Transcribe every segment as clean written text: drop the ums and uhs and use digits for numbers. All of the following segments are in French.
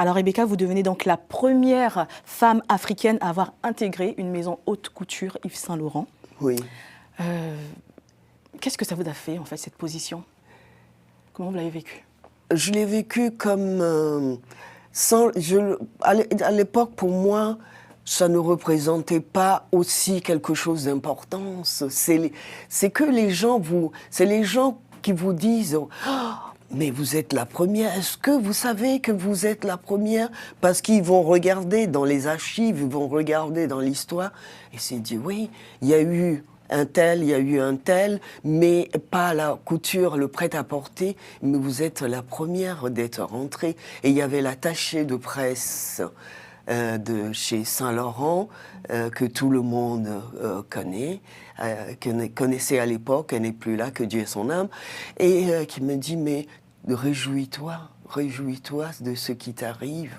Alors Rebecca, vous devenez donc la première femme africaine à avoir intégré une maison haute couture Yves Saint Laurent. Oui. Qu'est-ce que ça vous a fait, en fait, cette position? Comment vous l'avez vécu? Je l'ai vécu comme... à l'époque, pour moi, ça ne représentait pas aussi quelque chose d'importance. C'est que les gens c'est les gens qui vous disent «Ah, mais vous êtes la première. Est-ce que vous savez que vous êtes la première?» Parce qu'ils vont regarder dans les archives, ils vont regarder dans l'histoire. Et c'est dit, oui, il y a eu un tel, il y a eu un tel, mais pas la couture, le prêt-à-porter, mais vous êtes la première d'être rentrée. Et il y avait l'attaché de presse de chez Saint Laurent, que tout le monde connaissait à l'époque, elle n'est plus là, que Dieu ait son âme, et qui me dit, mais réjouis-toi de ce qui t'arrive.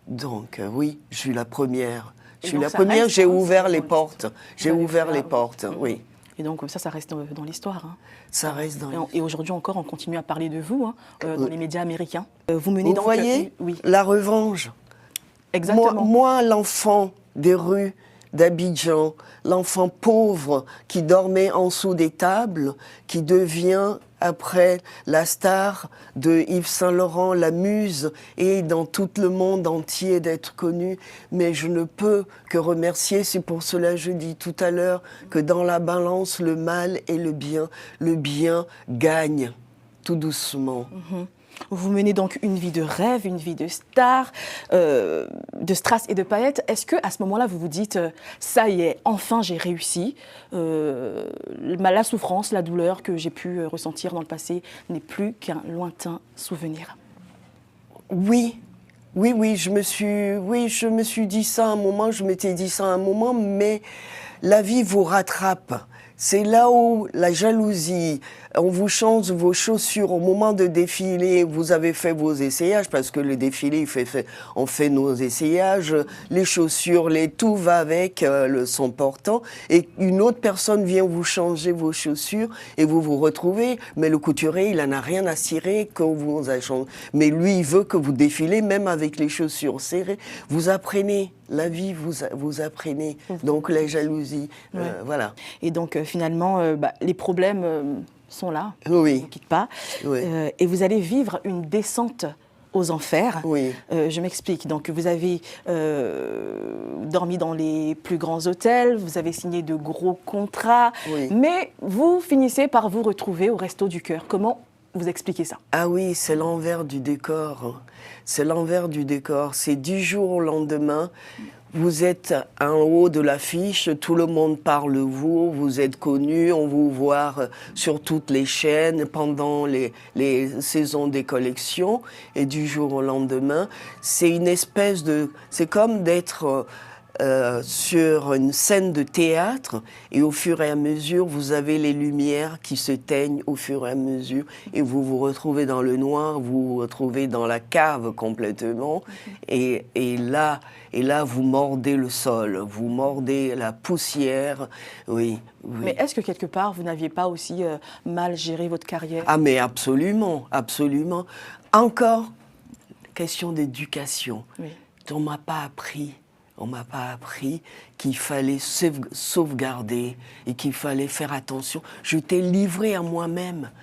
Donc oui, je suis la première. Je suis la première, j'ai ouvert les portes. J'ai ouvert les portes, oui. Et donc ça reste dans l'histoire. Hein. Ça reste dans l'histoire. Et aujourd'hui encore, on continue à parler de vous dans les médias américains. Vous menez Vous donc... voyez, oui. la revanche. Exactement. Moi, l'enfant des rues d'Abidjan, l'enfant pauvre qui dormait en dessous des tables, qui devient après la star de Yves Saint Laurent, la muse, et dans tout le monde entier d'être connu. Mais je ne peux que remercier, c'est pour cela que je dis tout à l'heure que dans la balance, le mal et le bien gagne tout doucement. Vous menez donc une vie de rêve, une vie de star, de strass et de paillettes. Est-ce qu'à ce moment-là, vous vous dites « ça y est, enfin j'ai réussi la souffrance, la douleur que j'ai pu ressentir dans le passé n'est plus qu'un lointain souvenir ». Oui, je me suis dit ça un moment, je m'étais dit ça un moment, mais la vie vous rattrape. C'est là où la jalousie, on vous change vos chaussures au moment de défiler, vous avez fait vos essayages, parce que le défilé, on fait nos essayages, les chaussures, tout va avec son portant, et une autre personne vient vous changer vos chaussures, et vous vous retrouvez, mais le couturier, il en a rien à cirer qu'on vous a changé. Mais lui, il veut que vous défilez, même avec les chaussures serrées. Vous apprenez. La vie, vous apprenez. Donc, la jalousie, voilà. Et donc, finalement, les problèmes sont là. Oui. Ils ne quittent pas. Oui. Et vous allez vivre une descente aux enfers. Oui. Je m'explique. Donc, vous avez dormi dans les plus grands hôtels, vous avez signé de gros contrats, mais vous finissez par vous retrouver au Resto du Cœur. Comment vous expliquez ça? Ah oui, c'est l'envers du décor. C'est l'envers du décor. C'est du jour au lendemain. Vous êtes en haut de l'affiche, tout le monde parle de vous, vous êtes connu, on vous voit sur toutes les chaînes pendant les saisons des collections. Et du jour au lendemain, c'est une espèce de... C'est comme d'être... sur une scène de théâtre, et au fur et à mesure, vous avez les lumières qui se teignent au fur et à mesure, et vous vous retrouvez dans le noir, vous vous retrouvez dans la cave complètement, et là, vous mordez le sol, vous mordez la poussière, oui. Mais est-ce que quelque part, vous n'aviez pas aussi mal géré votre carrière? Ah mais absolument, absolument. Encore, question d'éducation. Oui. On m'a pas appris. On ne m'a pas appris qu'il fallait sauvegarder et qu'il fallait faire attention. Je t'ai livré à moi-même.